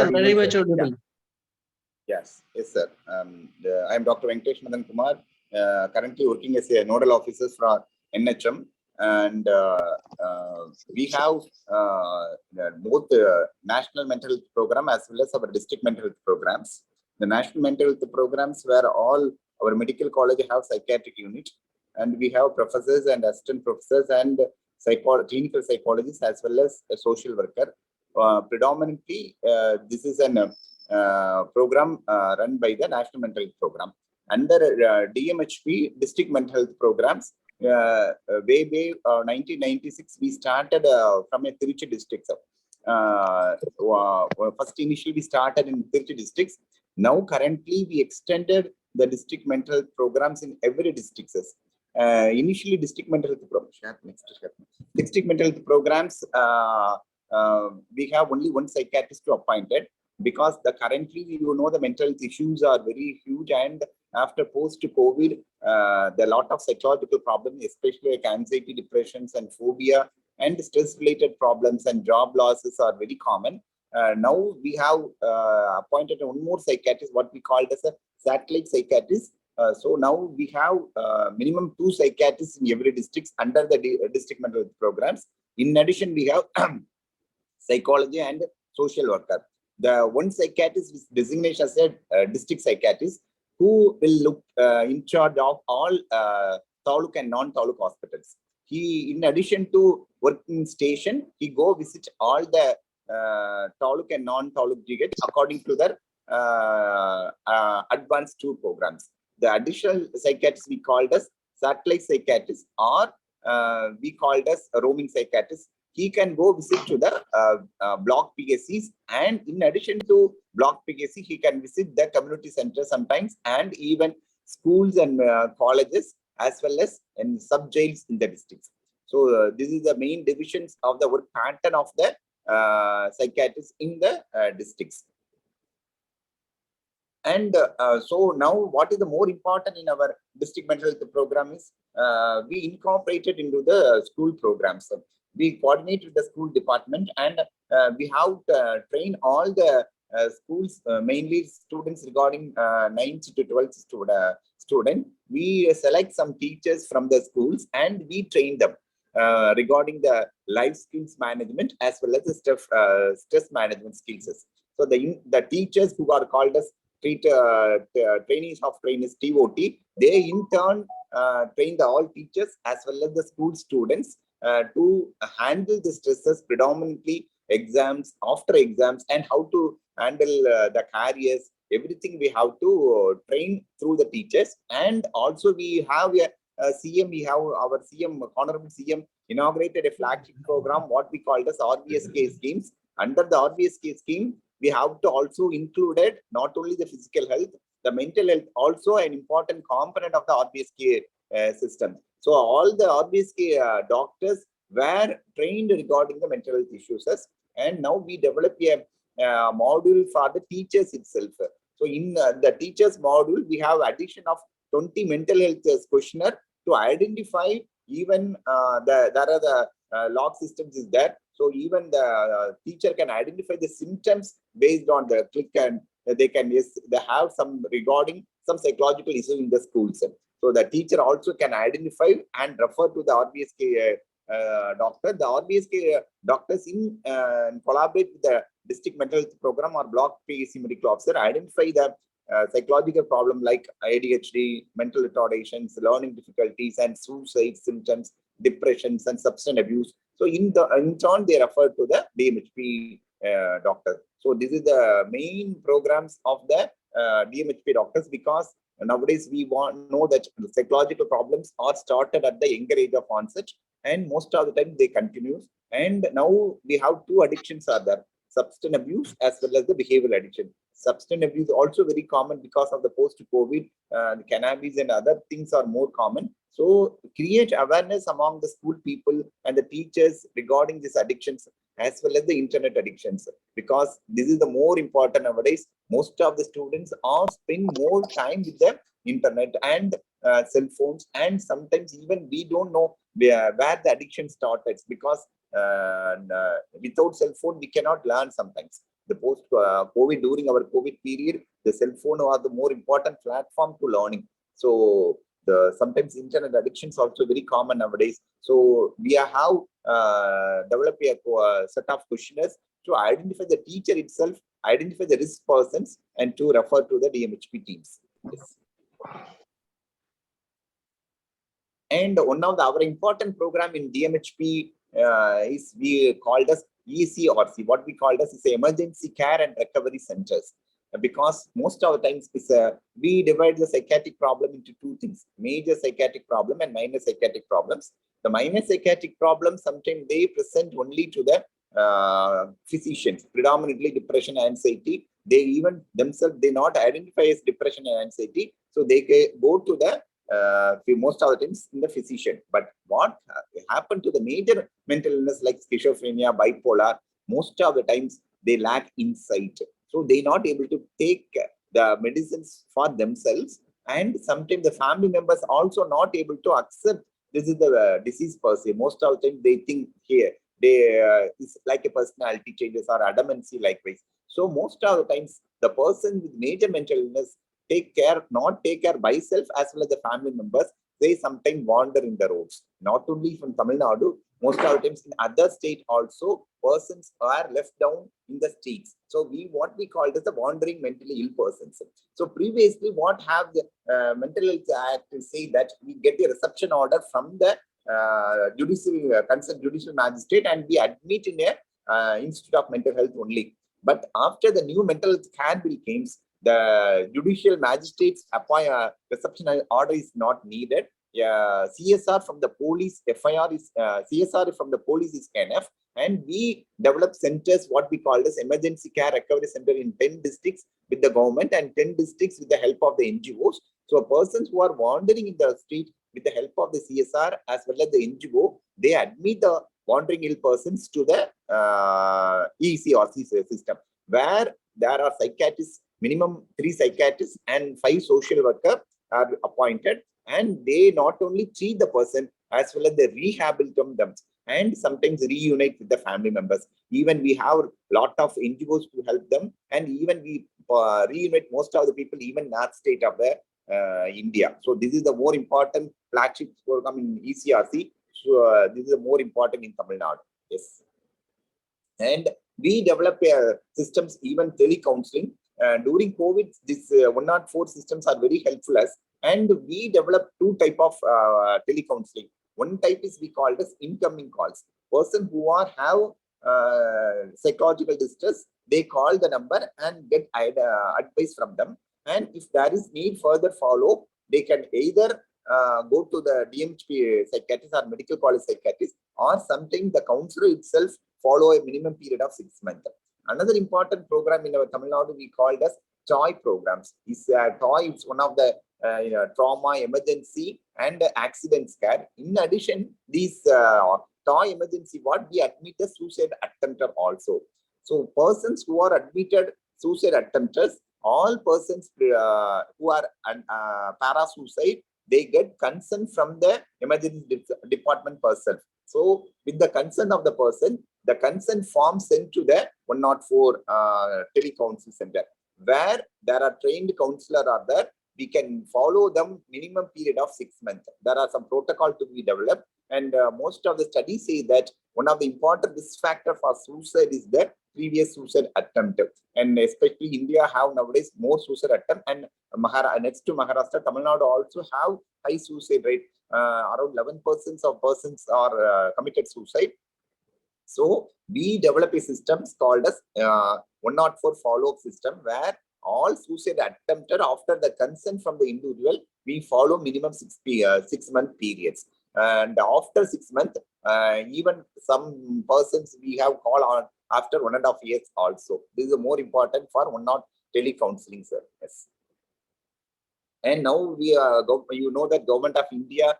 sir. Very much audible. Yes, sir. I am Dr. Venkatesh Madan Kumar, currently working as a nodal officer for NHM, and we have both the national mental health program as well as our district mental health programs. The national mental health programs where all our medical college have psychiatric unit, and we have professors and assistant professors and clinical psychologists as well as a social worker. Predominantly, this is an program run by the National Mental Health Program. Under DMHP, District Mental Health Programs, way 1996, we started from a Tiruchi district. First, initially, we started in Tiruchi districts. Now, currently, we extended the district mental health programs in every district. Initially, district mental health programs. District mental health programs, we have only one psychiatrist appointed, because currently, the mental health issues are very huge, and after post-COVID, there are a lot of psychological problems, especially like anxiety, depressions, and phobia, and stress-related problems and job losses are very common. Now we have appointed one more psychiatrist, what we call as a satellite psychiatrist. So now we have minimum 2 psychiatrists in every district under the district mental health programs. In addition, we have psychology and social worker. The one psychiatrist is designated as a district psychiatrist who will look in charge of all taluk and non-taluk hospitals. He, in addition to working station, he go visit all the taluk and non-taluk GH according to their advanced 2 programs. The additional psychiatrist we called as satellite psychiatrist, or we called as a roaming psychiatrist. He can go visit to the block PSCs, and in addition to block PSC, he can visit the community center sometimes, and even schools and colleges, as well as in sub-jails in the districts. So this is the main divisions of the work pattern of the psychiatrists in the districts. And so now what is the more important in our district mental health program is we incorporated into the school programs. We coordinate with the school department, and we have trained all the schools, mainly students regarding 9th to 12th student. We select some teachers from the schools and we train them regarding the life skills management as well as the stress management skills. So the teachers who are called as trainees of trainers, TOT, they in turn train all teachers as well as the school students to handle the stresses, predominantly exams, after exams, and how to handle the careers. Everything we have to train through the teachers. And also we have a CM, we have our CM, Honorable CM, inaugurated a flagship program, what we call as RBSK schemes. Under the RBSK scheme, we have to also included not only the physical health, the mental health, also an important component of the RBSK system. So all the RBSK doctors were trained regarding the mental health issues, and now we develop a module for the teachers itself. So in the teachers module, we have addition of 20 mental health questionnaire to identify even there are the log systems is there. So even the teacher can identify the symptoms based on the click, and they have some regarding some psychological issues in the schools. So the teacher also can identify and refer to the RBSK doctor. The RBSK doctors in collaborate with the district mental health program or block PSC medical officer, identify the psychological problem like ADHD, mental retardations, learning difficulties, and suicide symptoms, depressions, and substance abuse. So in turn, they refer to the DMHP doctor. So this is the main programs of the DMHP doctors, because nowadays we know that psychological problems are started at the younger age of onset, and most of the time they continue. And now we have 2 addictions are there: substance abuse as well as the behavioral addiction. Substance abuse also very common because of the post-COVID, the cannabis and other things are more common. So create awareness among the school people and the teachers regarding these addictions as well as the internet addictions, because this is the more important nowadays. Most of the students are spend more time with the internet and cell phones, and sometimes even we don't know where the addiction started, because without cell phone we cannot learn sometimes. The COVID, during our COVID period, the cell phone was the more important platform to learning. So sometimes internet addiction is also very common nowadays. So we have developed a set of questionnaires to identify the teacher itself, identify the risk persons, and to refer to the DMHP teams. Yes. And one of our important program in DMHP is we called as ECRC. What we called as is emergency care and recovery centers. Because most of the times we divide the psychiatric problem into two things: major psychiatric problem and minor psychiatric problems. The minor psychiatric problems sometimes they present only to the physicians, predominantly depression and anxiety. They even themselves they not identify as depression and anxiety, so they go to the most of the times in the physician. But what happened to the major mental illness like schizophrenia, bipolar, most of the times they lack insight. So they not able to take the medicines for themselves, and sometimes the family members also not able to accept this is the disease per se. Most of the time they think here they is like a personality changes or adamancy likewise. So most of the times the person with major mental illness not take care by self as well as the family members. They sometimes wander in the roads. Not only from Tamil Nadu, most of the times in other state also, persons are left down in the streets. So what we call as the wandering mentally ill persons. So previously, what have the Mental Health Act to say that we get the reception order from the concerned judicial magistrate, and we admit in a Institute of Mental Health only. But after the new mental health care bill came, the judicial magistrate's reception order is not needed. CSR from the police, FIR is CSR from the police is enough, and we develop centers, what we call as emergency care recovery center in 10 districts with the government and 10 districts with the help of the NGOs. So persons who are wandering in the street with the help of the CSR as well as the NGO, they admit the wandering ill persons to the ECRC system, where there are psychiatrists, minimum 3 psychiatrists and 5 social workers are appointed, and they not only treat the person as well as they rehabilitate them and sometimes reunite with the family members. Even we have a lot of NGOs to help them, and even we reunite most of the people even in that state of the India. So this is the more important flagship program in ECRC. So this is the more important in Tamil Nadu. Yes. And we develop systems, even telecounseling. During COVID, these 104 systems are very helpful us. And we develop 2 type of telecounseling. One type is we call as incoming calls. Person who have psychological distress, they call the number and get advice from them. And if there is need further follow, they can either go to the DMHP psychiatrist or medical college psychiatrist, or sometimes the counselor itself follow a minimum period of 6 months. Another important program in our Tamil Nadu we called as TOY programs. TOY is one of the trauma, emergency, and accidents care. In addition, these TOY emergency, what we admit as suicide attempter also. So persons who are admitted suicide attempters, all persons who are para-suicide, they get consent from the emergency department person. So with the consent of the person, the consent form sent to the 104 telecounsel center, where there are trained counselor are there. We can follow them minimum period of 6 months. There are some protocol to be developed, and most of the studies say that one of the important risk factor for suicide is the previous suicide attempt. And especially India have nowadays more suicide attempt, and next to Maharashtra, Tamil Nadu also have high suicide rate. Around 11% of persons are committed suicide. So we develop a system called as 104 follow-up system, where all suicide attempted after the consent from the individual, we follow minimum 6-month periods. And after 6 months, even some persons we have call on after 1.5 years also. This is more important for telecounseling service. And now we you know that Government of India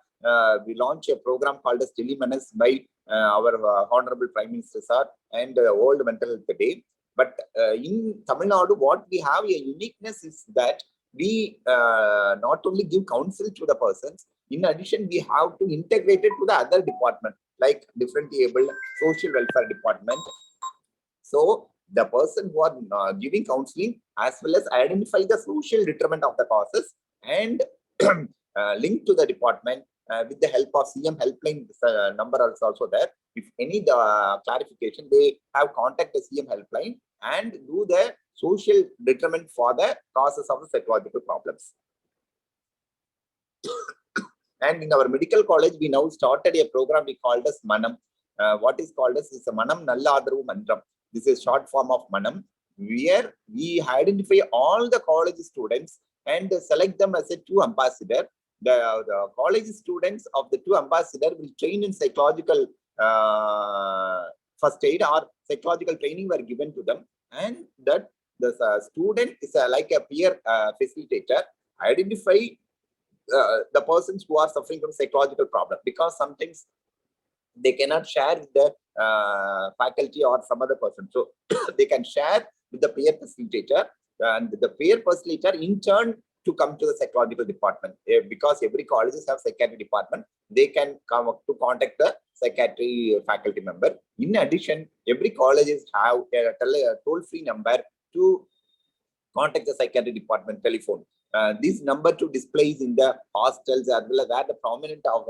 we launched a program called as Uniqueness by our Honorable Prime Minister Sir and World Mental Health Day. But in Tamil Nadu, what we have a uniqueness is that we not only give counsel to the persons, in addition, we have to integrate it to the other department, like differently able social welfare department. So the person who are giving counseling, as well as identify the social determinant of the causes and link to the department with the help of CM helpline number is also there. If any clarification, they have contact the CM helpline and do the social determinant for the causes of the psychological problems. And in our medical college, we now started a program we called as Manam. What is called as is a Manam Nalla Adaru Mantram. This is short form of Manam, where we identify all the college students and select them as a 2 ambassador. The college students of the 2 ambassador will train in psychological first aid or psychological training were given to them, and that the student is like a peer facilitator, identify the persons who are suffering from psychological problem, because sometimes they cannot share with the faculty or some other person. So they can share with the peer facilitator, and the peer facilitator in turn to come to the psychological department. Because every colleges have psychiatry department, they can come up to contact the psychiatry faculty member. In addition, every colleges have a toll-free number to contact the psychiatry department telephone. This number to displays in the hostels as well as where the prominent of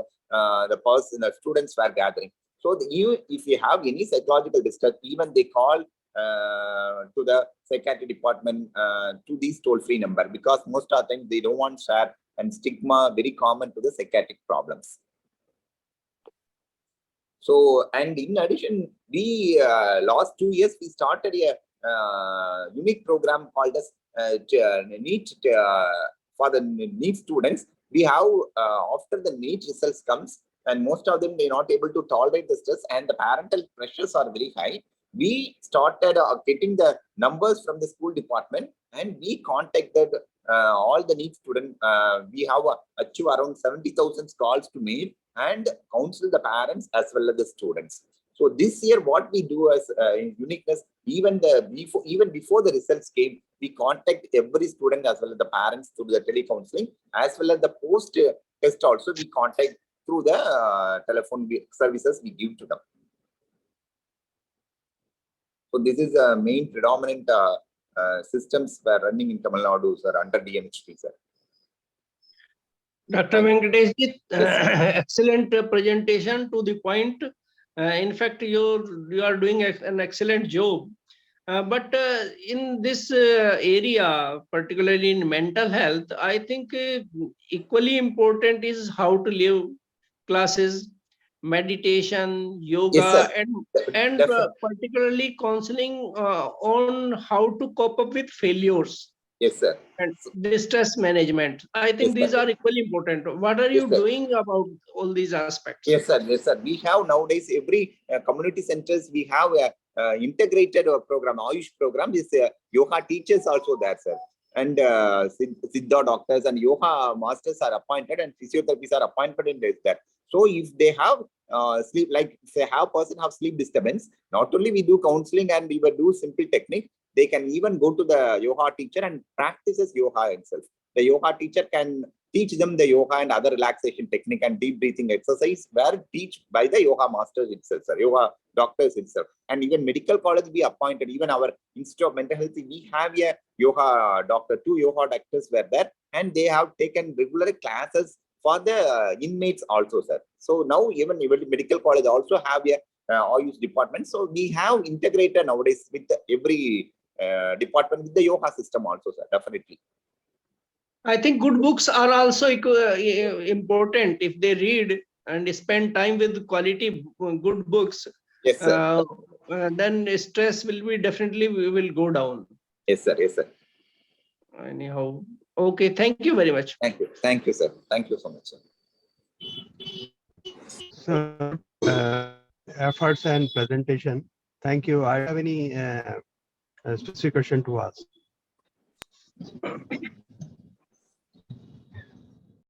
the students were gathering. So if you have any psychological distress, even they call to the psychiatry department to this toll-free number, because most of the time they don't want share, and stigma very common to the psychiatric problems. So, and in addition, we last 2 years we started a unique program called as NEET for the NEET students. We have after the NEET results comes, and most of them they not able to tolerate the stress, and the parental pressures are very high. We started getting the numbers from the school department, and we contacted all the NEET students. We have achieved around 70,000 calls to make and counsel the parents as well as the students. So this year, what we do as in Uniqueness, even before the results came, we contact every student as well as the parents through the telecounseling, as well as the post test also we contact through the telephone services we give to them. So this is a main predominant systems were running in Tamil Nadu, sir, under DMHP, sir. Dr. Venkateshji, excellent presentation, to the point. In fact, you are doing an excellent job. But in this area, particularly in mental health, I think equally important is how to live classes, meditation, yoga, Yes, and particularly counseling on how to cope up with failures. Yes, sir. And distress management. I think these are equally important. What are you doing about all these aspects? Yes, sir. Yes, sir. We have nowadays every community centers, we have a integrated program, Ayush program. Is yoga teachers also there, sir. And Siddha doctors and yoga masters are appointed, and physiotherapists are appointed in that. So if they have sleep, like if they have person have sleep disturbance, not only we do counseling and we will do simple technique, they can even go to the yoga teacher and practices yoga itself. The yoga teacher can teach them the yoga and other relaxation technique and deep breathing exercise were taught by the yoga masters itself, sir, yoga doctors itself. And even medical college we appointed, even our Institute of Mental Health, we have a yoga doctor, 2 yoga doctors were there, and they have taken regular classes for the inmates also, sir. So now even medical college also have a Ayush department. So we have integrated nowadays with every department with the yoga system also, sir, definitely. I think good books are also important. If they read and spend time with quality good books, yes, sir. Then stress will be definitely will go down. Yes, sir. Yes, sir. Anyhow, okay. Thank you very much. Thank you. Thank you, sir. Thank you so much, sir. So, efforts and presentation. Thank you. I have any specific question to ask?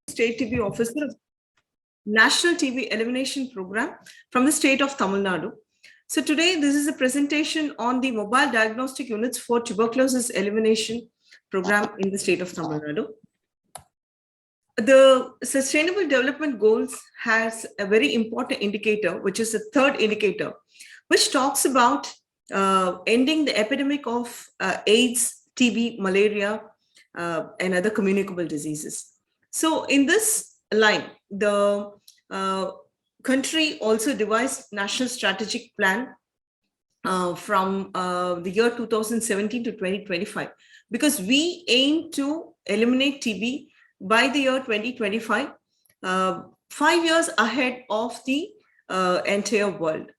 State TB officer of National TB Elimination Program from the state of Tamil Nadu. So today this is a presentation on the mobile diagnostic units for tuberculosis elimination program in the state of Tamil Nadu. The Sustainable Development Goals has a very important indicator, which is the third indicator, which talks about ending the epidemic of AIDS, TB, malaria, and other communicable diseases. So in this line, the country also devised national strategic plan from the year 2017 to 2025, because we aim to eliminate TB by the year 2025, 5 years ahead of the entire world.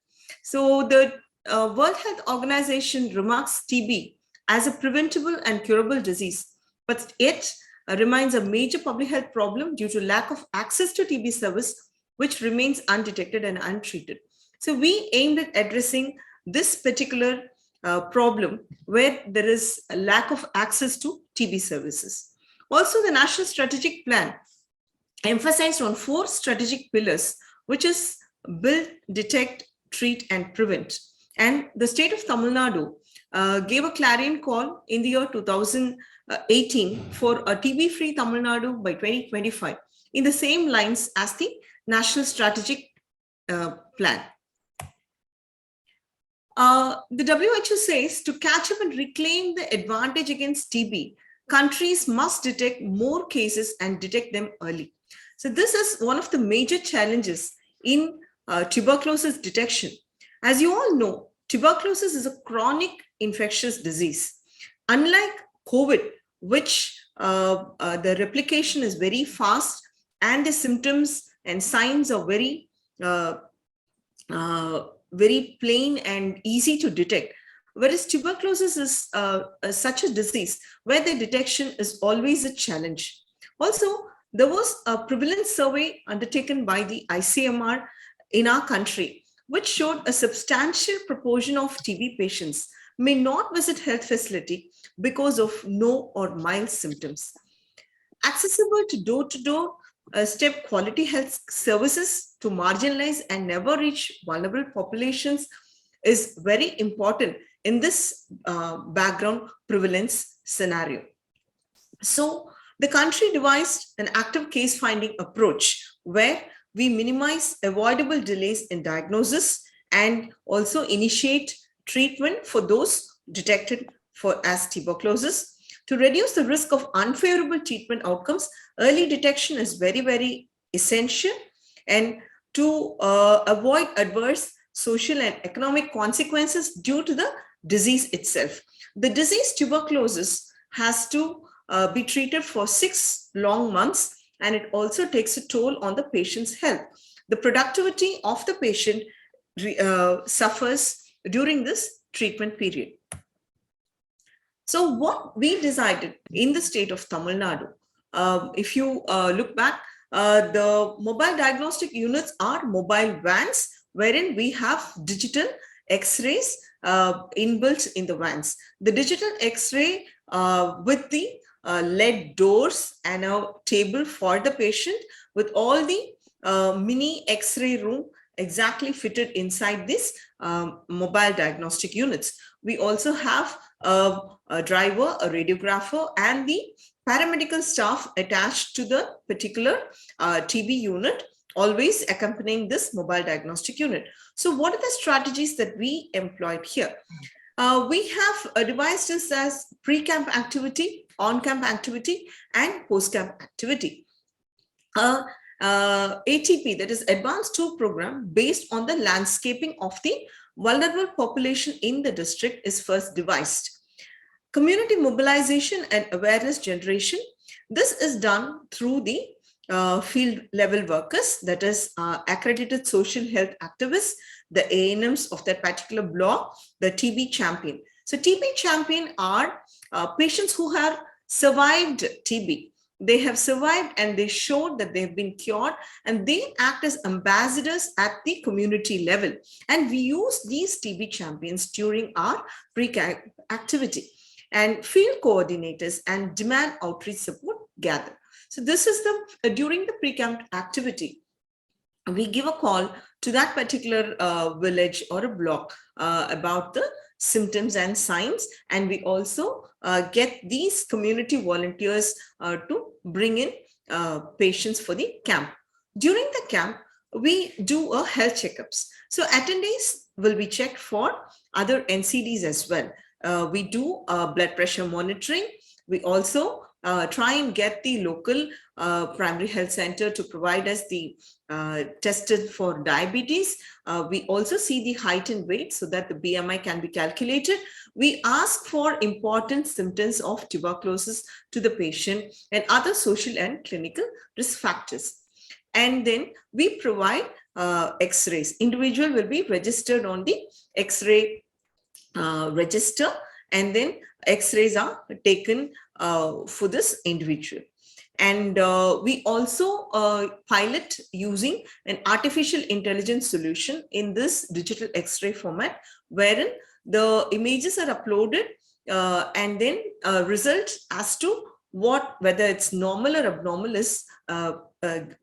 So the World Health Organization remarks TB as a preventable and curable disease, but it remains a major public health problem due to lack of access to TB service, which remains undetected and untreated. So we aimed at addressing this particular problem where there is a lack of access to TB services. Also, the National Strategic Plan emphasized on 4 strategic pillars, which is build, detect, treat, and prevent. And the state of Tamil Nadu gave a clarion call in the year 2018 for a TB-free Tamil Nadu by 2025, in the same lines as the National Strategic Plan. The WHO says to catch up and reclaim the advantage against TB, countries must detect more cases and detect them early. So this is one of the major challenges in tuberculosis detection. As you all know, tuberculosis is a chronic infectious disease. Unlike COVID, which the replication is very fast and the symptoms and signs are very plain and easy to detect. Whereas tuberculosis is such a disease where the detection is always a challenge. Also, there was a prevalence survey undertaken by the ICMR in our country, which showed a substantial proportion of TB patients may not visit health facility because of no or mild symptoms. Accessible to door-to-door step quality health services to marginalized and never reach vulnerable populations is very important in this background prevalence scenario. So the country devised an active case finding approach where we minimize avoidable delays in diagnosis and also initiate treatment for those detected as tuberculosis. To reduce the risk of unfavorable treatment outcomes, early detection is very, very essential, and to avoid adverse social and economic consequences due to the disease itself. The disease tuberculosis has to be treated for 6 long months, and it also takes a toll on the patient's health. The productivity of the patient suffers during this treatment period. So what we decided in the state of Tamil Nadu, if you look back, the mobile diagnostic units are mobile vans, wherein we have digital X-rays inbuilt in the vans. The digital X-ray with the LED doors and a table for the patient with all the mini X-ray room exactly fitted inside this mobile diagnostic units. We also have a driver, a radiographer, and the paramedical staff attached to the particular TB unit, always accompanying this mobile diagnostic unit. So what are the strategies that we employed here? We have devised this as pre-camp activity, on-camp activity, and post-camp activity. ATP, that is Advanced Tour Program, based on the landscaping of the vulnerable population in the district is first devised. Community mobilization and awareness generation. This is done through the field level workers, that is accredited social health activists, the ANMs of that particular block, the TB champion. So TB champion are patients who have survived TB. They have survived and they showed that they've been cured, and they act as ambassadors at the community level. And we use these TB champions during our pre-camp activity. And field coordinators and demand outreach support gather. So this is during the pre-camp activity, we give a call to that particular village or a block about the symptoms and signs, and we also get these community volunteers to bring in patients for the camp. During the camp, we do a health checkups. So attendees will be checked for other NCDs as well. We do blood pressure monitoring. We also try and get the local primary health center to provide us the tested for diabetes. We also see the height and weight so that the BMI can be calculated. We ask for important symptoms of tuberculosis to the patient and other social and clinical risk factors. And then we provide X-rays. Individual will be registered on the X-ray register, and then X-rays are taken for this individual. And we also pilot using an artificial intelligence solution in this digital X-ray format, wherein the images are uploaded and then results as to whether it's normal or abnormal is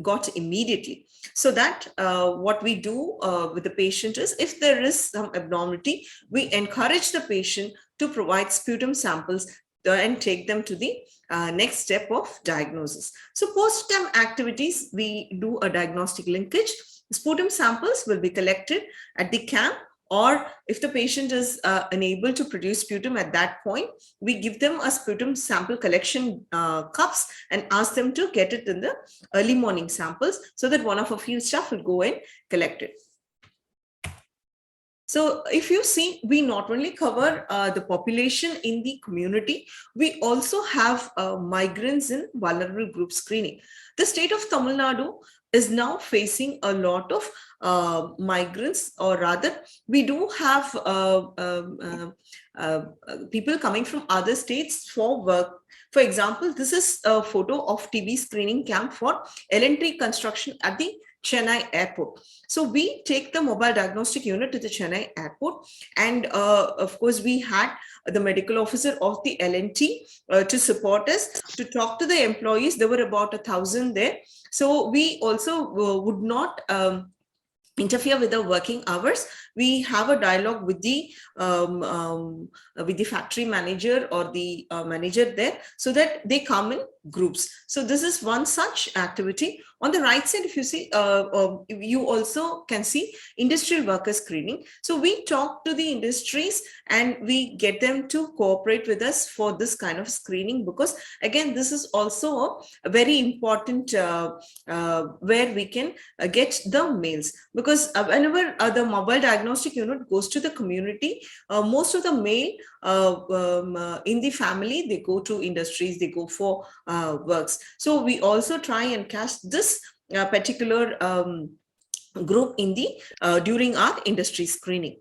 got immediately. So that what we do with the patient is, if there is some abnormality, we encourage the patient to provide sputum samples and take them to the next step of diagnosis. So post-term activities, we do a diagnostic linkage. Sputum samples will be collected at the camp, or if the patient is unable to produce sputum at that point, we give them a sputum sample collection cups and ask them to get it in the early morning samples, so that one of our field staff will go and collect it. So if you see, we not only cover the population in the community, we also have migrants in vulnerable group screening. The state of Tamil Nadu is now facing a lot of migrants, or rather, we do have people coming from other states for work. For example, this is a photo of TB screening camp for L&T construction at the Chennai airport. So we take the mobile diagnostic unit to the Chennai airport, and of course we had the medical officer of the L&T to support us, to talk to the employees. There were about 1,000 there. So we also would not interfere with the working hours. We have a dialogue with the factory manager or the manager there, so that they come in groups. So this is one such activity. On the right side, if you see, you also can see industrial worker screening. So we talk to the industries and we get them to cooperate with us for this kind of screening, because again, this is also a very important where we can get the males, because whenever the mobile diagnostic unit goes to the community, most of the male in the family, they go to industries, they go for works. So we also try and catch this particular group in the during our industry screening.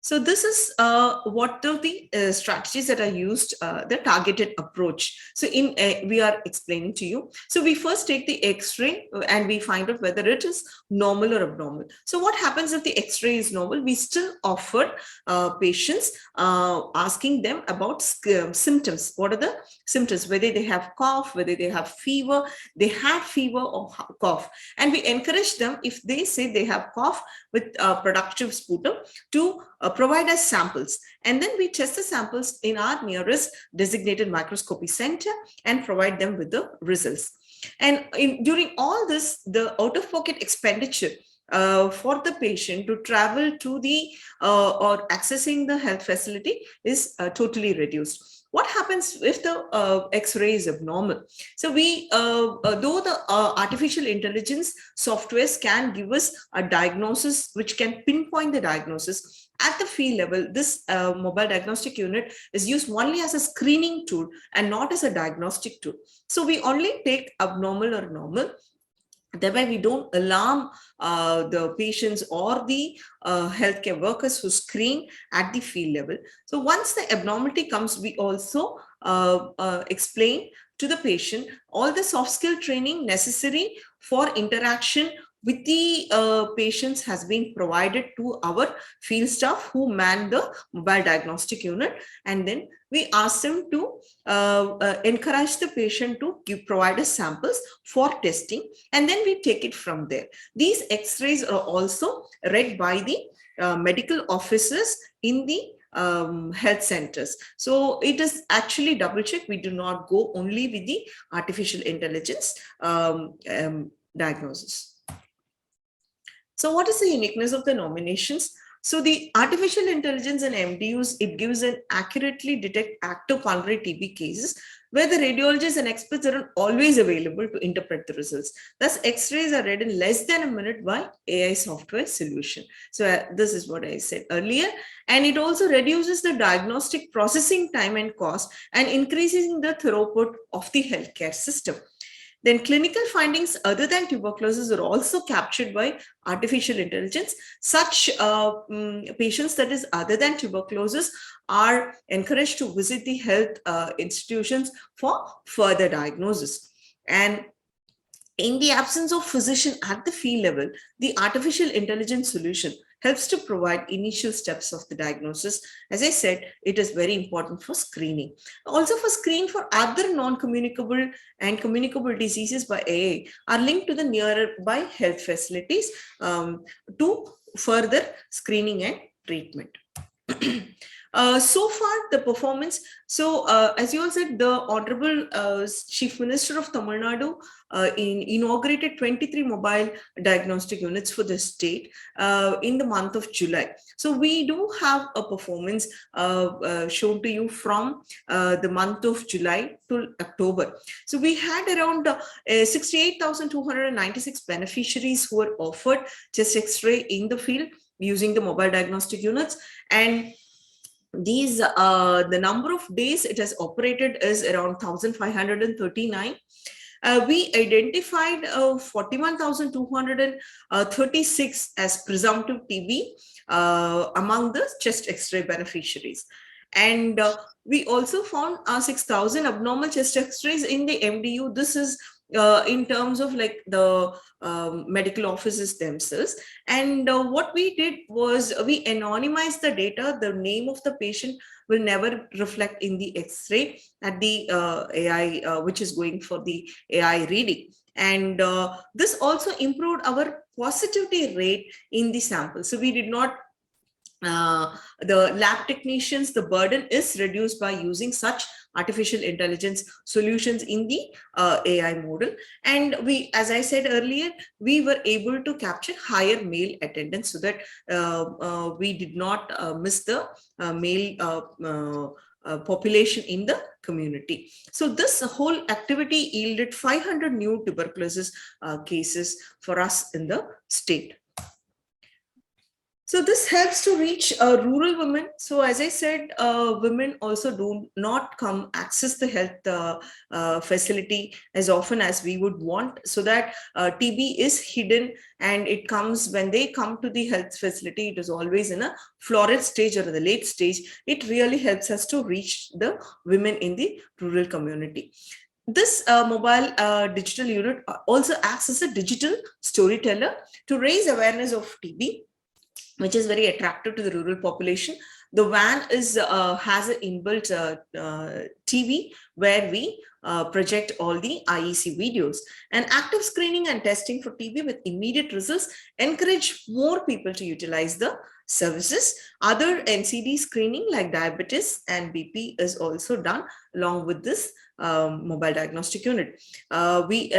So this is what are the strategies that are used, the targeted approach. So we are explaining to you. So we first take the X-ray and we find out whether it is normal or abnormal. So what happens if the X-ray is normal? We still offer patients asking them about symptoms. What are the symptoms? Whether they have cough, whether they have fever, they have fever or cough. And we encourage them, if they say they have cough with productive sputum, to provide us samples, and then we test the samples in our nearest designated microscopy center and provide them with the results. And during all this, the out-of-pocket expenditure for the patient to travel to the or accessing the health facility is totally reduced. What happens if the X-ray is abnormal? So we, though the artificial intelligence softwares can give us a diagnosis which can pinpoint the diagnosis at the field level, this mobile diagnostic unit is used only as a screening tool and not as a diagnostic tool. So we only take abnormal or normal. Thereby, we don't alarm the patients or the healthcare workers who screen at the field level. So once the abnormality comes, we also explain to the patient all the soft skill training necessary for interaction with the patients has been provided to our field staff who man the mobile diagnostic unit. And then we ask them to encourage the patient to provide us samples for testing, and then we take it from there. These X-rays are also read by the medical officers in the health centers. So it is actually double check. We do not go only with the artificial intelligence diagnosis. So what is the uniqueness of the nominations? So the artificial intelligence and MDUs, it gives an accurately detect active pulmonary TB cases where the radiologists and experts are always available to interpret the results. Thus, X-rays are read in less than a minute by AI software solution. So this is what I said earlier. And it also reduces the diagnostic processing time and cost and increasing the throughput of the healthcare system. Then clinical findings other than tuberculosis are also captured by artificial intelligence. Such patients that is other than tuberculosis are encouraged to visit the health institutions for further diagnosis. And in the absence of physician at the field level, the artificial intelligence solution helps to provide initial steps of the diagnosis. As I said, it is very important for screening. Also for screen for other non-communicable and communicable diseases by AI are linked to the nearby health facilities to further screening and treatment. So far, the performance. So, as you all said, the Honorable Chief Minister of Tamil Nadu inaugurated 23 mobile diagnostic units for the state in the month of July. So, we do have a performance shown to you from the month of July to October. So, we had around 68,296 beneficiaries who were offered chest X-ray in the field using the mobile diagnostic units, and these the number of days it has operated is around 1,539. We identified 41,236 as presumptive TB among the chest X-ray beneficiaries. And we also found 6,000 abnormal chest X-rays in the MDU. This is in terms of like the medical offices themselves. And what we did was we anonymized the data. The name of the patient will never reflect in the X-ray at the AI, which is going for the AI reading. And this also improved our positivity rate in the sample. So we did not the lab technicians, the burden is reduced by using such artificial intelligence solutions in the AI model. And we, as I said earlier, we were able to capture higher male attendance so that we did not miss the male population in the community. So this whole activity yielded 500 new tuberculosis cases for us in the state. So this helps to reach rural women. So as I said, women also do not come access the health facility as often as we would want, so that TB is hidden and it comes when they come to the health facility, it is always in a florid stage or the late stage. It really helps us to reach the women in the rural community. This mobile digital unit also acts as a digital storyteller to raise awareness of TB, which is very attractive to the rural population. The van is has an inbuilt TV where we project all the IEC videos. And active screening and testing for TB with immediate results encourage more people to utilize the services. Other NCD screening like diabetes and BP is also done along with this mobile diagnostic unit. We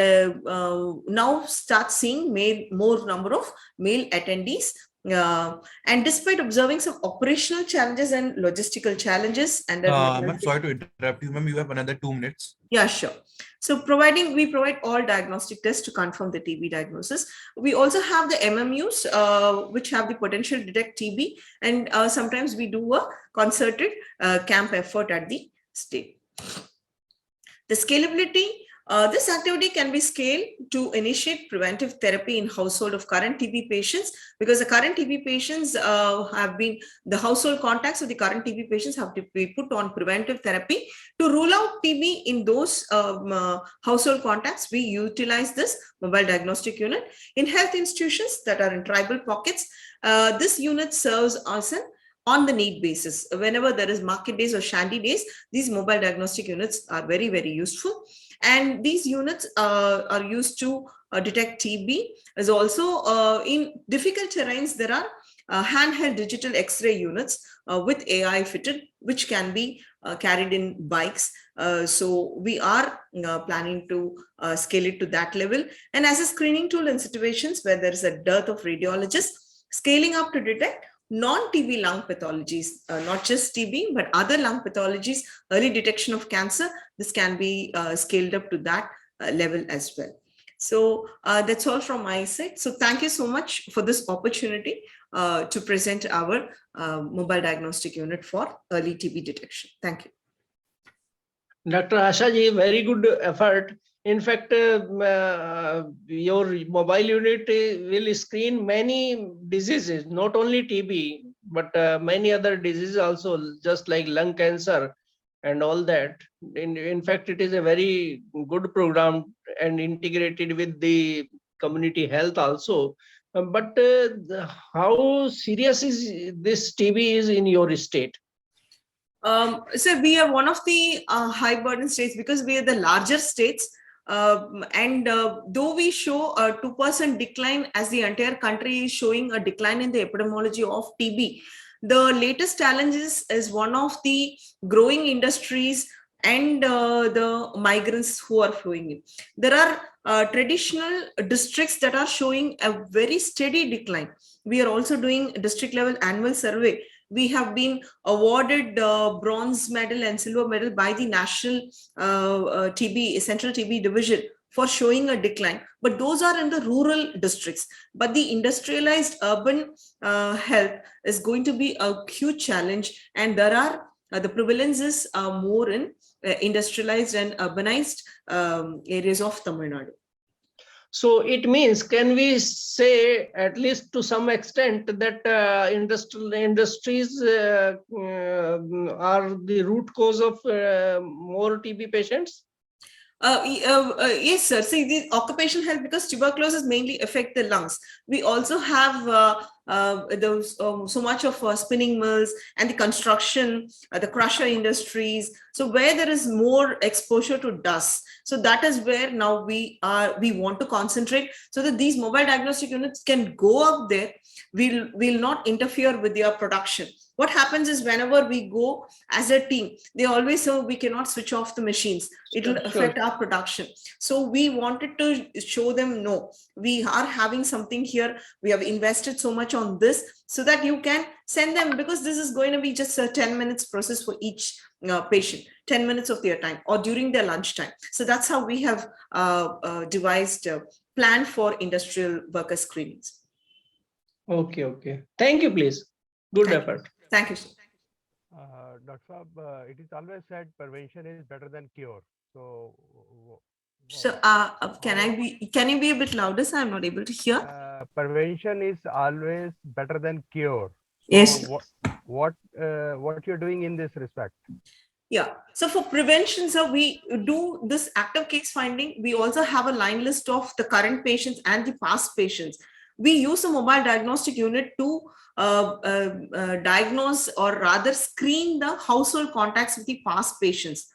now start seeing more number of male attendees. And despite observing some operational challenges and logistical challenges, and ma'am, sorry to interrupt you, ma'am. You have another 2 minutes. Yeah, sure. So we provide all diagnostic tests to confirm the TB diagnosis. We also have the MMUs, which have the potential to detect TB, and sometimes we do a concerted camp effort at the state. The scalability. This activity can be scaled to initiate preventive therapy in household of current TB patients, because the current TB patients have been, the household contacts of the current TB patients have to be put on preventive therapy. To rule out TB in those household contacts, we utilize this mobile diagnostic unit. In health institutions that are in tribal pockets, this unit serves as an on the need basis. Whenever there is market days or shandy days, these mobile diagnostic units are very, very useful. And these units are used to detect TB. As also in difficult terrains, there are handheld digital X-ray units with AI fitted, which can be carried in bikes. So we are planning to scale it to that level. And as a screening tool in situations where there is a dearth of radiologists, scaling up to detect non-TB lung pathologies, not just TB, but other lung pathologies, early detection of cancer, this can be scaled up to that level as well. So that's all from my side. So thank you so much for this opportunity to present our mobile diagnostic unit for early TB detection. Thank you. Dr. Ashaji, very good effort. In fact, your mobile unit will screen many diseases, not only TB, but many other diseases also, just like lung cancer and all that. In fact, it is a very good program and integrated with the community health also. But how serious is this TB is in your state? So we are one of the high burden states because we are the larger states. Though we show a 2% decline as the entire country is showing a decline in the epidemiology of TB, the latest challenges is one of the growing industries and the migrants who are flowing in. There are traditional districts that are showing a very steady decline. We are also doing district level annual survey. We have been awarded bronze medal and silver medal by the National TB, Central TB Division for showing a decline. But those are in the rural districts. But the industrialized urban health is going to be a huge challenge. And there are, the prevalence is more in industrialized and urbanized areas of Tamil Nadu. So it means, can we say, at least to some extent, that industrial industries are the root cause of more TB patients? Yes, sir. See, the occupational health, because tuberculosis mainly affect the lungs. We also have so much of spinning mills and the construction, the crusher industries. So where there is more exposure to dust. So that is where now we want to concentrate so that these mobile diagnostic units can go up there. We'll not interfere with their production. What happens is whenever we go as a team, they always say we cannot switch off the machines. It will affect our production. So we wanted to show them, no, we are having something here. We have invested so much on this so that you can send them, because this is going to be just a 10 minutes process for each patient, 10 minutes of their time or during their lunchtime. So that's how we have devised a plan for industrial worker screenings. Okay, okay. Thank you, please. Good effort. Thank you, sir. Dr. Saab, it is always said prevention is better than cure. So, can you be a bit louder, sir? I'm not able to hear. Prevention is always better than cure. So Yes. What you're doing in this respect? Yeah. So for prevention, sir, we do this active case finding. We also have a line list of the current patients and the past patients. We use a mobile diagnostic unit to diagnose, or rather screen, the household contacts with the past patients.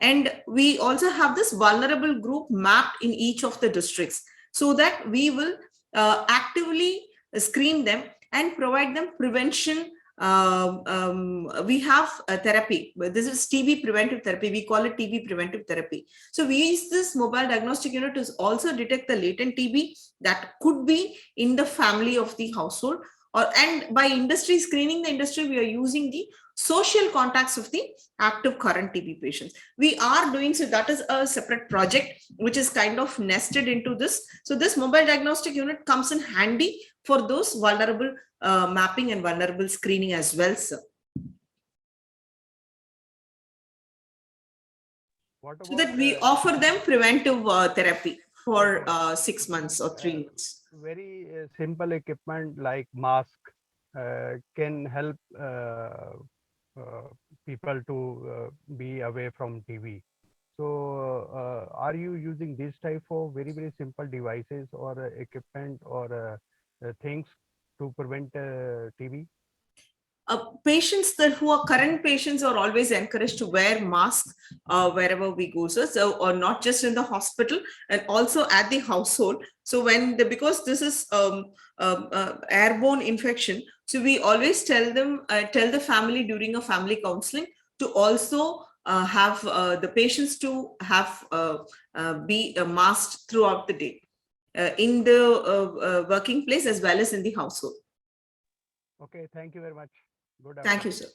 And we also have this vulnerable group mapped in each of the districts so that we will actively screen them and provide them prevention. We have a therapy. This is TB preventive therapy. We call it TB preventive therapy. So we use this mobile diagnostic unit to also detect the latent TB that could be in the family of the household. And by industry screening the industry, we are using the social contacts of the active current TB patients. We are doing, so that is a separate project which is kind of nested into this. So this mobile diagnostic unit comes in handy for those vulnerable mapping and vulnerable screening as well, sir. So that we offer them preventive therapy for 6 months or 3 months. Very simple equipment like mask can help people to be away from TB. So are you using this type of very, very simple devices or equipment or things to prevent TB? Patients who are current patients are always encouraged to wear masks wherever we go, so or not just in the hospital, and also at the household. So because this is airborne infection, so we always tell the family during a family counseling to also have the patients to have be masked throughout the day in the working place as well as in the household. Okay, thank you very much. Good Thank you, afternoon. sir.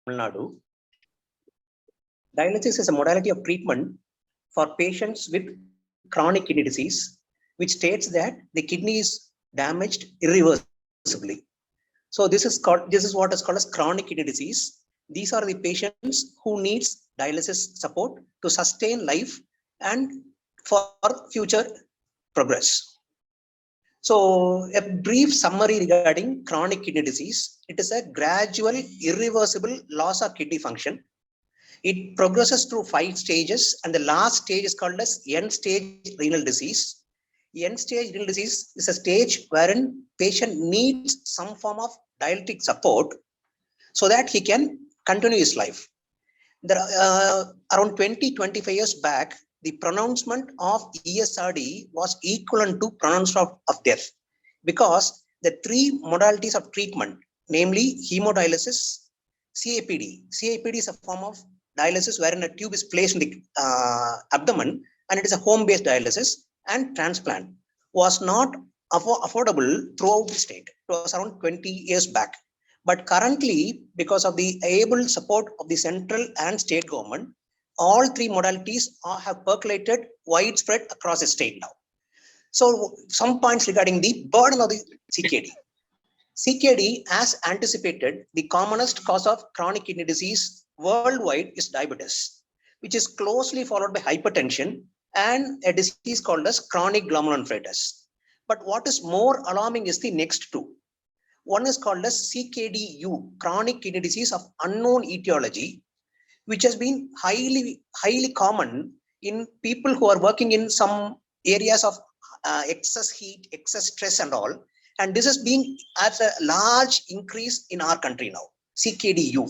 Tamil Nadu. Dialysis is a modality of treatment for patients with chronic kidney disease, which states that the kidney is damaged irreversibly. So this is what is called as chronic kidney disease. These are the patients who needs dialysis support to sustain life and for future progress. So a brief summary regarding chronic kidney disease. It is a gradual, irreversible loss of kidney function. It progresses through 5 stages, and the last stage is called as end-stage renal disease. End-stage renal disease is a stage wherein patient needs some form of dialytic support so that he can continue his life. There are, around 20-25 years back, the pronouncement of ESRD was equivalent to pronouncement of death, because the 3 modalities of treatment, namely hemodialysis, CAPD. CAPD is a form of dialysis wherein a tube is placed in the abdomen, and it is a home-based dialysis, and transplant was not affordable throughout the state. It was around 20 years back. But currently, because of the able support of the central and state government, all 3 modalities have percolated widespread across the state now. So some points regarding the burden of the CKD. CKD, as anticipated, the commonest cause of chronic kidney disease worldwide is diabetes, which is closely followed by hypertension and a disease called as chronic glomerulonephritis. But what is more alarming is the next 2. One is called as CKDU, chronic kidney disease of unknown etiology, which has been highly common in people who are working in some areas of excess heat, excess stress and all. And this is being at a large increase in our country now, CKDU.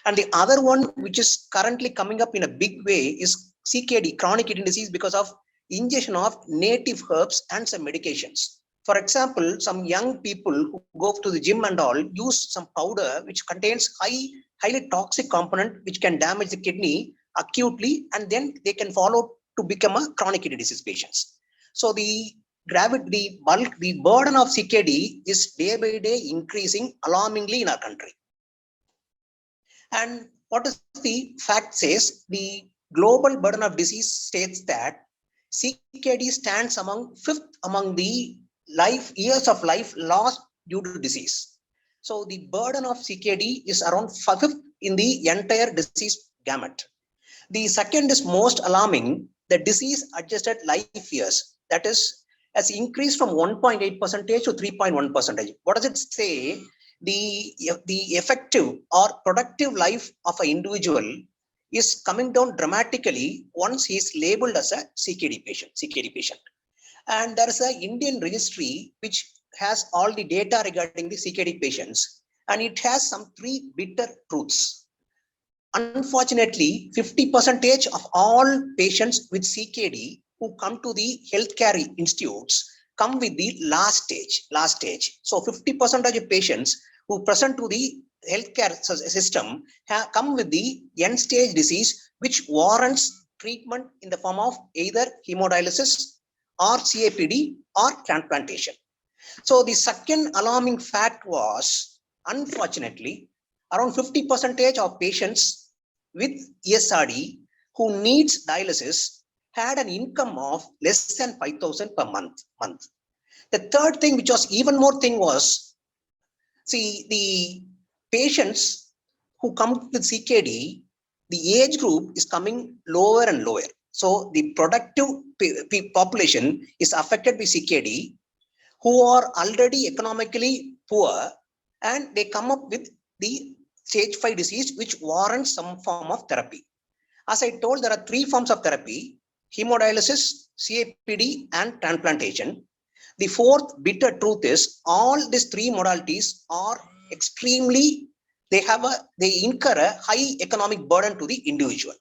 And the other one, which is currently coming up in a big way, is CKD, chronic kidney disease, because of ingestion of native herbs and some medications. For example, some young people who go to the gym and all use some powder which contains highly toxic component which can damage the kidney acutely, and then they can follow to become a chronic kidney disease patients. So the burden of CKD is day by day increasing alarmingly in our country. And what is the fact says, the global burden of disease states that CKD stands among 5th among the years of life lost due to disease. So the burden of CKD is around 5th in the entire disease gamut. The second is most alarming, the disease adjusted life years, that is, has increased from 1.8% to 3.1%. What does it say? The effective or productive life of an individual is coming down dramatically once he is labeled as a CKD patient. And there is an Indian registry which has all the data regarding the CKD patients, and it has some 3 bitter truths. Unfortunately, 50% of all patients with CKD who come to the healthcare institutes come with the last stage. So 50% of patients who present to the healthcare system come with the end stage disease, which warrants treatment in the form of either hemodialysis or CAPD or transplantation. So the second alarming fact was, unfortunately, around 50% of patients with ESRD who needs dialysis had an income of less than 5,000 per month. The third thing, which was even more thing, was, see, the patients who come with CKD, the age group is coming lower and lower. So the productive population is affected by CKD, who are already economically poor, and they come up with the stage 5 disease, which warrants some form of therapy. As I told, there are 3 forms of therapy: hemodialysis, CAPD, and transplantation. The fourth bitter truth is all these 3 modalities are extremely, they incur a high economic burden to the individual.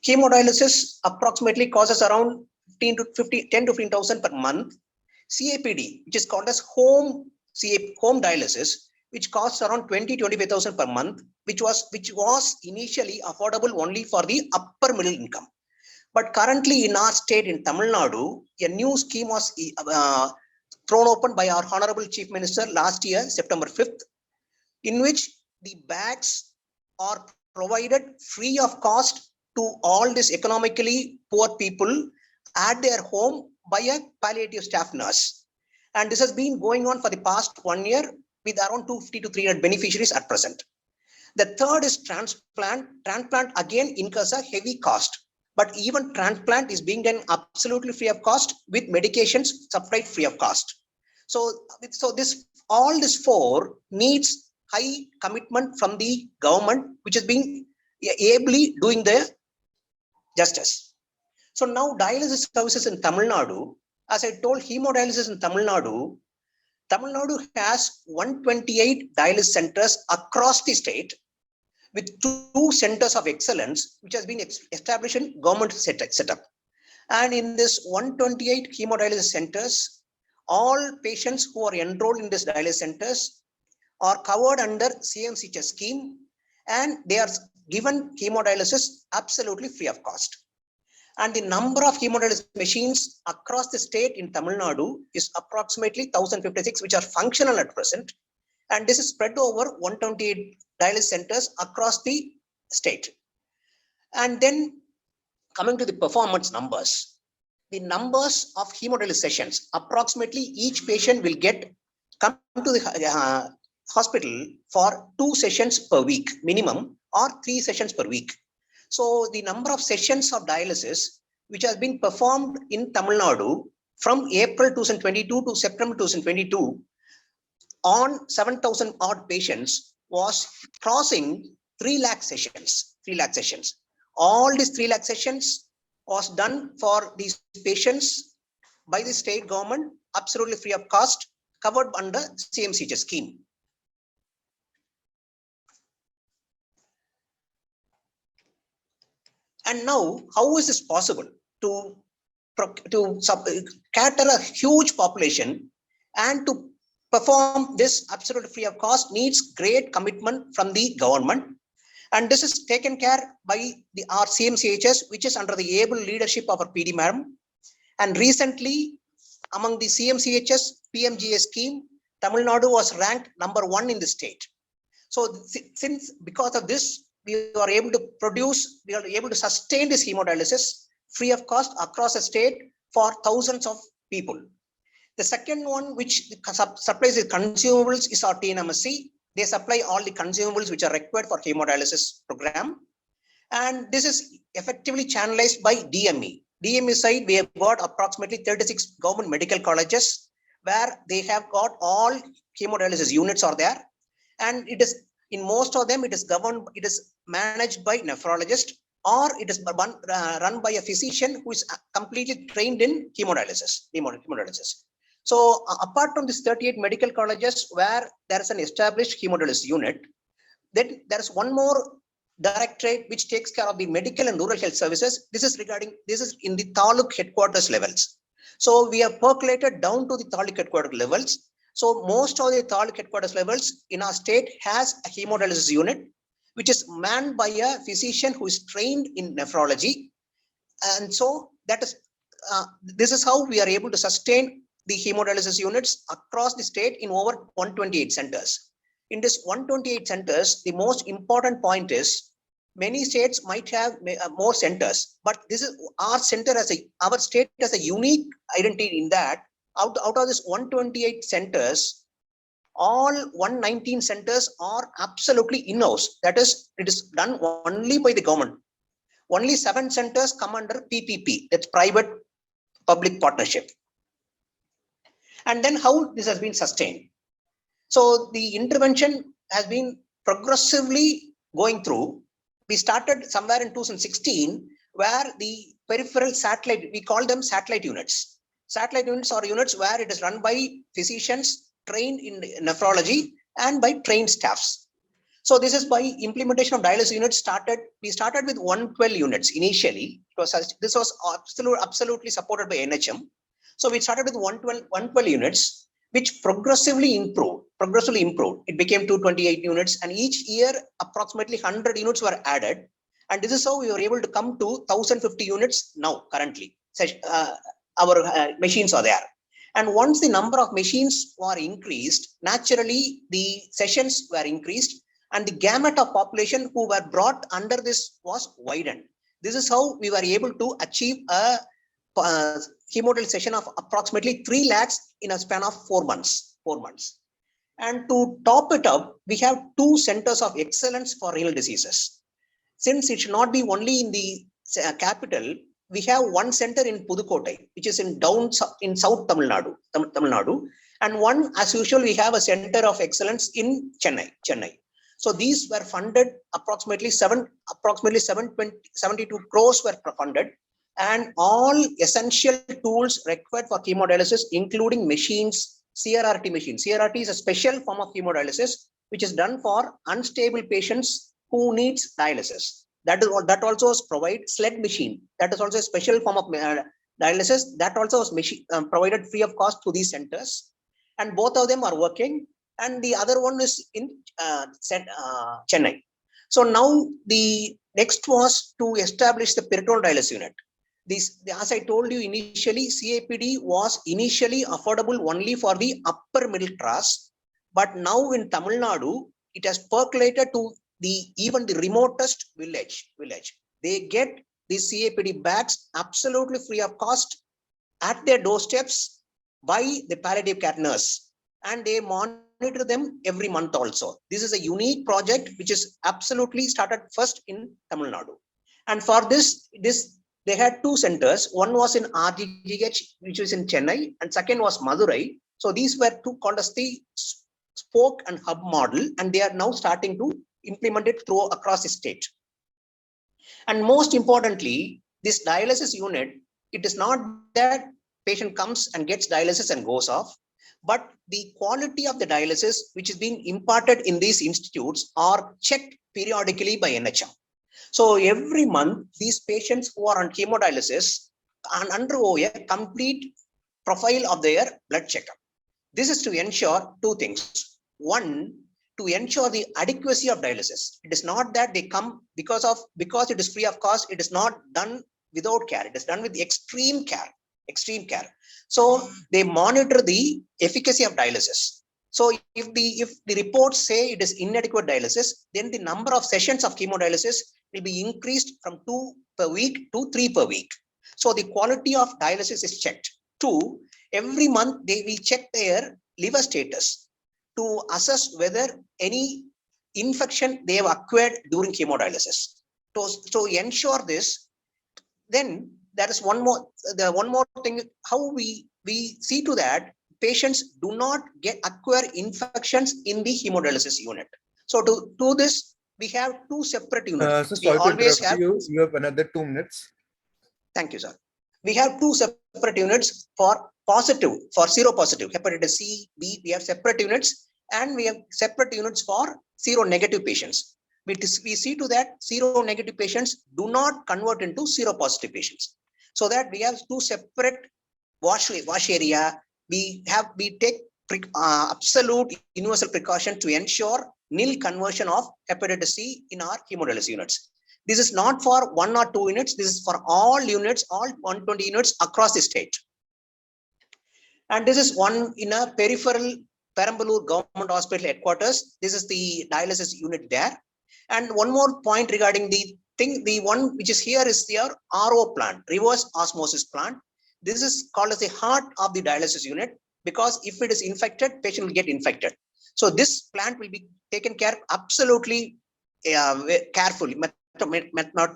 Hemodialysis approximately causes around 10 to 15,000 per month. CAPD, which is called as home dialysis, which costs around 20-25,000 per month, which was initially affordable only for the upper middle income. But currently in our state, in Tamil Nadu, a new scheme was thrown open by our Honorable Chief Minister last year, September 5th, in which the bags are provided free of cost to all these economically poor people at their home by a palliative staff nurse. And this has been going on for the past 1 year with around 250 to 300 beneficiaries at present. The third is transplant. Transplant again incurs a heavy cost, but even transplant is being done absolutely free of cost with medications supplied free of cost. So all this four needs high commitment from the government, which is being ably doing the justice. So now dialysis services in Tamil Nadu, as I told, hemodialysis in Tamil Nadu has 128 dialysis centers across the state with 2 centers of excellence, which has been established in government setup. And in this 128 hemodialysis centers, all patients who are enrolled in these dialysis centers are covered under CMCH scheme, and they are given hemodialysis absolutely free of cost. And the number of hemodialysis machines across the state in Tamil Nadu is approximately 1056, which are functional at present. And this is spread over 128 dialysis centers across the state. And then coming to the performance numbers, the numbers of hemodialysis sessions, approximately each patient will come to the hospital for 2 sessions per week minimum, or 3 sessions per week. So the number of sessions of dialysis which has been performed in Tamil Nadu from April 2022 to September 2022 on 7,000 odd patients was crossing 3 lakh sessions. 3 lakh sessions. All these 3 lakh sessions was done for these patients by the state government, absolutely free of cost, covered under CMCH scheme. And now, how is this possible to cater a huge population and to perform this absolutely free of cost needs great commitment from the government. And this is taken care by our CMCHS, which is under the able leadership of our PD madam. And recently, among the CMCHS PMGA scheme, Tamil Nadu was ranked number 1 in the state. So because of this, we are able to sustain this hemodialysis free of cost across the state for thousands of people. The second one, which supplies the consumables, is our TNMSC. They supply all the consumables which are required for hemodialysis program. And this is effectively channelized by DME. DME side, we have got approximately 36 government medical colleges where they have got all hemodialysis units are there. And it is, in most of them, it is managed by nephrologist, or it is run by a physician who is completely trained in hemodialysis. So apart from these 38 medical colleges where there is an established hemodialysis unit, then there is one more directorate which takes care of the medical and rural health services. This is in the taluk headquarters levels. So we have percolated down to the taluk headquarters levels. So most of the taluk headquarters levels in our state has a hemodialysis unit, which is manned by a physician who is trained in nephrology. And so that is, this is how we are able to sustain the hemodialysis units across the state in over 128 centers. In this 128 centers, the most important point is many states might have more centers, but this is our center our state has a unique identity in that out of this 128 centers, all 119 centers are absolutely in-house. That is, it is done only by the government. Only 7 centers come under PPP, that's private public partnership. And then how this has been sustained. So the intervention has been progressively going through. We started somewhere in 2016 where the peripheral satellite, we call them satellite units. Satellite units are units where it is run by physicians trained in nephrology and by trained staffs. So this is by implementation of dialysis units we started with 112 units initially. This was absolutely supported by NHM. So we started with 112 units, which progressively improved. It became 228 units, and each year approximately 100 units were added. And this is how we were able to come to 1050 units now currently. Our machines are there. And once the number of machines were increased, naturally the sessions were increased and the gamut of population who were brought under this was widened. This is how we were able to achieve a hemodialization of approximately 3 lakhs in a span of 4 months. And to top it up, we have 2 centers of excellence for renal diseases. Since it should not be only in the capital, we have one center in Pudukkottai, which is in South Tamil Nadu, and one, as usual, we have a center of excellence in Chennai. So these were funded approximately 72 crores were funded, and all essential tools required for hemodialysis, including machines, CRRT machine. CRRT is a special form of hemodialysis which is done for unstable patients who needs dialysis. That also is provide sled machine. That is also a special form of dialysis. That also is provided free of cost to these centers, and both of them are working. And the other one is in Chennai. So now the next was to establish the peritoneal dialysis unit. As I told you initially, CAPD was initially affordable only for the upper middle class, but now in Tamil Nadu, it has percolated to even the remotest village. They get these CAPD bags absolutely free of cost at their doorsteps by the palliative care nurse, and they monitor them every month also. This is a unique project which is absolutely started first in Tamil Nadu. And for this they had 2 centers. One was in RGGH, which was in Chennai, and second was Madurai. So these were 2 called as the spoke and hub model, and they are now starting to implement it across the state. And most importantly, this dialysis unit, it is not that patient comes and gets dialysis and goes off, but the quality of the dialysis which is being imparted in these institutes are checked periodically by NHM. So every month, these patients who are on hemodialysis undergo a complete profile of their blood checkup. This is to ensure 2 things. One, to ensure the adequacy of dialysis. It is not that they come because it is free of cost. It is not done without care. It is done with extreme care. So they monitor the efficacy of dialysis. So if the reports say it is inadequate dialysis, then the number of sessions of hemodialysis will be increased from 2 per week to 3 per week. So the quality of dialysis is checked. 2, every month they will check their liver status to assess whether any infection they have acquired during hemodialysis. To ensure this, then there is one more thing, how we see to that patients do not acquire infections in the hemodialysis unit. So to do this, we have 2 separate units. So sorry to interrupt you. You have another 2 minutes. Thank you, sir. We have 2 separate units for seropositive hepatitis C, B. We have separate units, and we have separate units for seronegative patients. We see to that seronegative patients do not convert into seropositive patients. So that we have 2 separate wash area. We take absolute universal precaution to ensure nil conversion of hepatitis C in our hemodialysis units. This is not for 1 or 2 units. This is for all units, all 120 units across the state. And this is one in a peripheral Perambalur Government Hospital headquarters. This is the dialysis unit there. And one more point regarding the one which is here is their RO plant, reverse osmosis plant. This is called as the heart of the dialysis unit, because if it is infected, patient will get infected. So this plant will be taken care of absolutely carefully,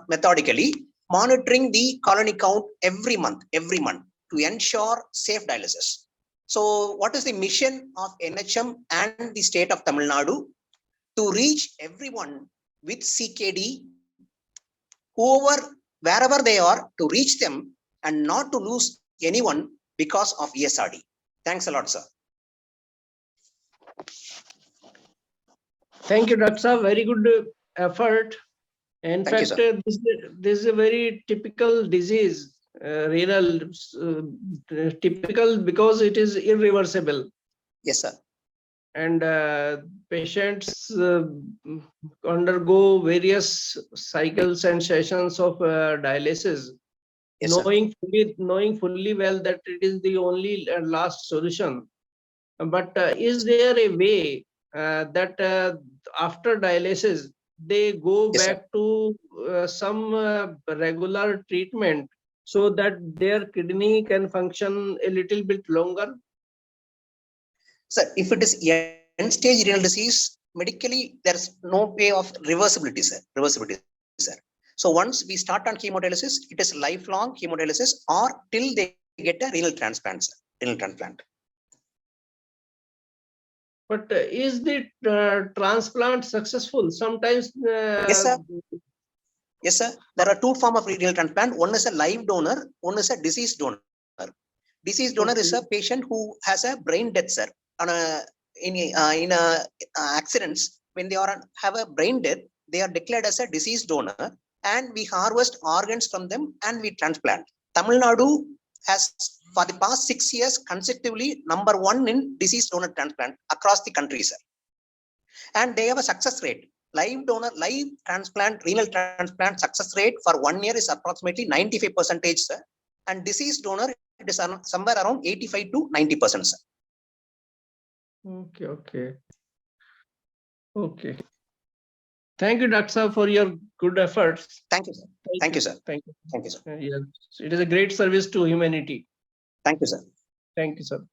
methodically, monitoring the colony count every month to ensure safe dialysis. So what is the mission of NHM and the state of Tamil Nadu? To reach everyone with CKD, wherever they are, to reach them and not to lose anyone because of ESRD. Thanks a lot, sir. Thank you, Dr. Saab. Very good effort. In Thank fact, you, this is a very typical disease, renal, typical because it is irreversible. Yes, sir. and patients undergo various cycles and sessions of dialysis, Yes, sir. knowing fully well that it is the only and last solution. But is there a way that after dialysis they go Yes, sir. back to some regular treatment so that their kidney can function a little bit longer? Sir, if it is end stage renal disease, medically there's no way of reversibility, sir. So once we start on hemodialysis, it is lifelong hemodialysis or till they get a renal transplant, sir. Renal transplant. But is the transplant successful? Sometimes. Yes, sir. Yes, sir. There are two forms of renal transplant. One is a live donor, one is a deceased donor. Deceased donor is a patient who has a brain death, sir. On in accidents, when they have a brain death, they are declared as a deceased donor, and we harvest organs from them and we transplant. Tamil Nadu has, for the past 6 years, consecutively #1 in deceased donor transplant across the country, sir. And they have a success rate. Live transplant, renal transplant success rate for 1 year is approximately 95%, sir. And deceased donor, it is somewhere around 85 to 90%, sir. Okay. Thank you, Dr. Sir, for your good efforts. Thank you, sir. Thank you, sir. Thank you. Thank you, sir. Yes, it is a great service to humanity. Thank you, sir. Thank you, sir.